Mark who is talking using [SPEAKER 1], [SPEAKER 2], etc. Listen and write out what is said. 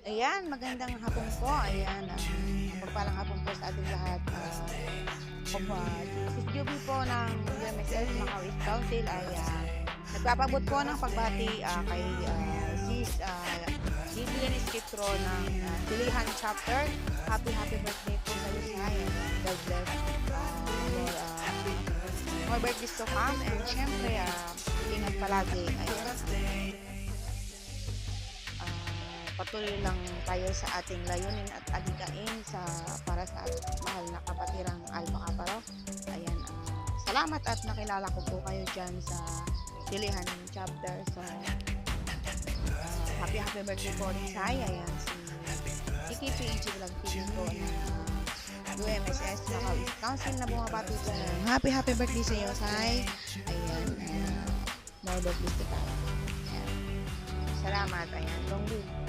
[SPEAKER 1] Ayan, magandang hapon po. Ayan, mapagpalang hapon po sa ating lahat. Ako po, si Sis Juby po ng UMSS Macau East Council ay nagpapabot po ng pagbati kay Sis Lilian Esquitro ng Silihan Chapter. Happy birthday po sa iyo, Sai. God bless. More birthdays to come and syempre, ingat palagi. Ayan. Patuloy lang tayo sa ating layunin at adikain para sa mahal na kapatirang Alpha Kaparo. Ayan, salamat at nakilala ko po kayo dyan sa Silihan Chapter. So, happy birthday po rin Sai. Ayan, si PH Vlog TV po na UMSS Macau East Council na bumabati po ng happy birthday sa iyo, Sai. Ayan, more birthdays to come. Ayan. Salamat. Ayan, long live.